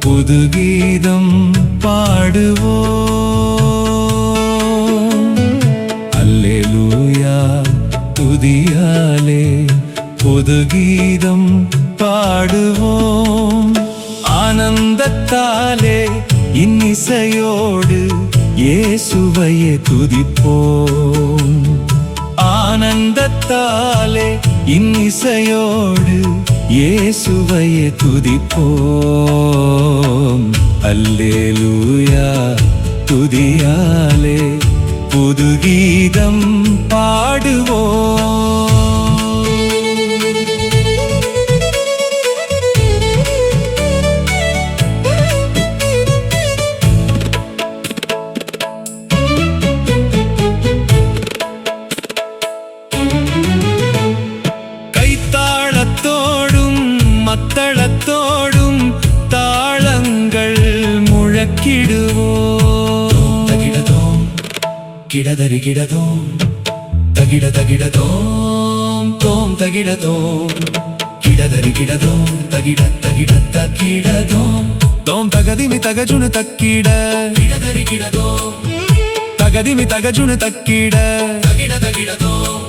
புது கீதம் பாடுவோம். அல்லேலூயா துதியாலே புது கீதம் பாடுவோம். ஆனந்தத்தாலே இன்னிசையோடு இயேசுவையே துதிப்போம். ஆனந்தத்தாலே இன்னிசையோடு இயேசுவையே துதிப்போம். அல்லேலூயா துதியாலே புது கீதம் பாடுவோம். கைத்தாளத்தோடும் மத்தளத்தோடும் தாளங்கள் முழக்கிடுவோம். தகிடதோம் கிடதரி கிடதோம் தகிட தகிடதோம் தோம் தகிடதோம் கிடதரி கிடதோம் தகிட தகிட தகிடதோம் தோம் தகதிமி தகஜுனு தக்கிட கிடதரி கிடதோம் தகதிமி தகஜுனு தக்கிட தகிட தகிடதோம்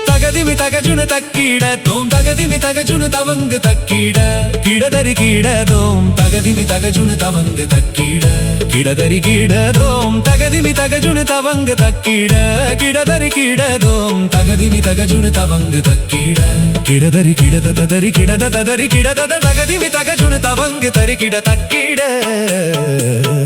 தகதிமி தகஜுனு தக்கிட தோம் தகதிமி தகஜுனு தவங்கு தக்கிட கிடதரி கிடதோம் தகதிமி தகஜுனு தவங்கு தக்கிட கிடதரி கிடதோம் தகதிமி தகஜுனு தவங்கு தக்கிட கிடதரி கிடதோம் தகதிமி தகஜுனு தவங்கு தக்கிட கிடதரி கிடத ததரி கிடத ததரி கிடத தகதிமி தகஜுனு தவங்கு தரிகிட தக்கிட.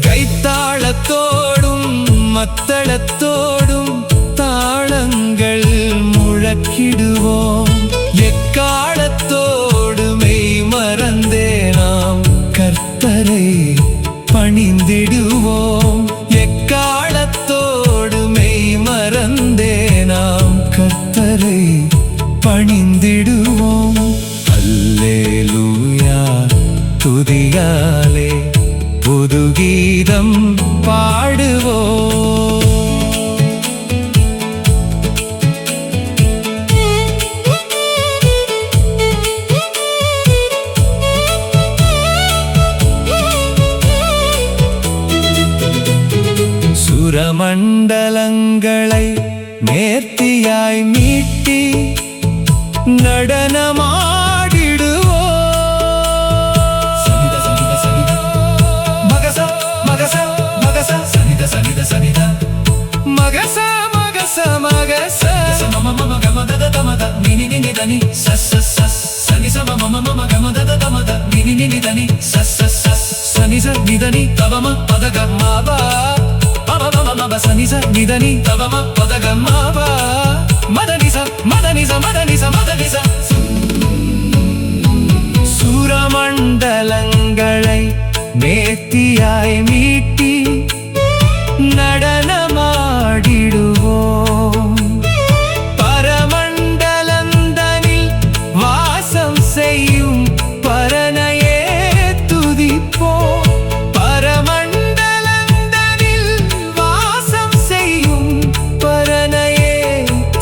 கைத்தாளத்தோடும் மத்தளத்தோடும் தாளங்கள் முழக்கிடுவோம். எக்காலத்தோடு மெய் மறந்தே நாம் கர்த்தரை பணிந்திடுவோம். எக்காலத்தோடு மெய் மறந்தே நாம் கர்த்தரை பணிந்திடுவோம். அல்லேலூயா துதியாலே புது கீதம் பாடுவோம். சுரமண்டலங்களை நேர்த்தியாய் மீட்டி நடனமாடிடுவோம். மகச மகச மகச சனித சனித சனித மகச மகச மகச மம கமதத தமத நினி நினி தனி சஸ் சஸ் சனி சம மம மம கமதத தமத நினி நினி தனி சஸ் சஸ் சனி ச நிதனி தவம பதக மாபா சனிச நிதனி தவம பதகமாவ மதனிச மதனிச மதனிச மதனிச. சுரமண்டலங்களை நேர்த்தியாய் மீட்டி நடனமாடிடுவோம். பரமண்டலந்தனில் வாசம் செய்யும் பரனையே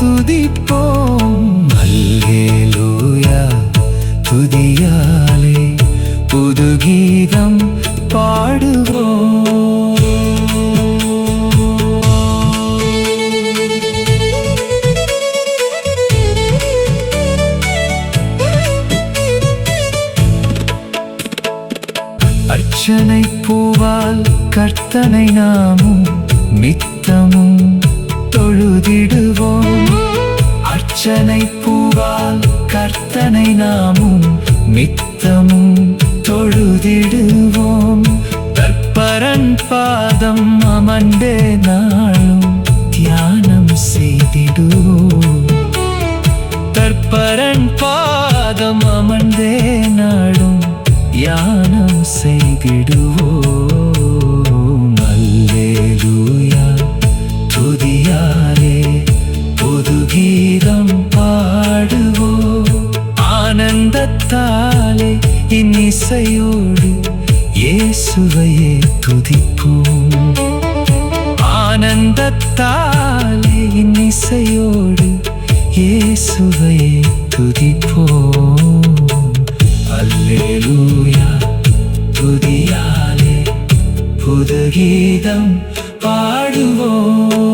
துதிப்போம். அல்லேலூயா துதியாலே புது கீதம் பாடுவோம். அர்ச்சனை பூவால் கர்த்தனை நாமும் நித்தமும் தொழுதிடுவோம். அர்ச்சனை பூவால் கர்த்தனை நாமும் நித்தமும் தொழுதிடுவோம். தற்பரன் பாதம் அமர்ந்தே நாளும் தியானம் செய்திடுவோம். தற்பரன் பாதம் அமர்ந்தே நாளும் தியானம் செய்திடுவோம். அல்லேலூயா துதியாலே புது கீதம் பாடுவோம். ஆனந்தத்தாலே இன்னிசையோடு இயேசுவையே துதிப்போம். ஆனந்தத்தாலே இன்னிசையோடு இயேசுவையே துதிப்போம். அல்லேலூயா துதியாலே புது கீதம் பாடுவோம்.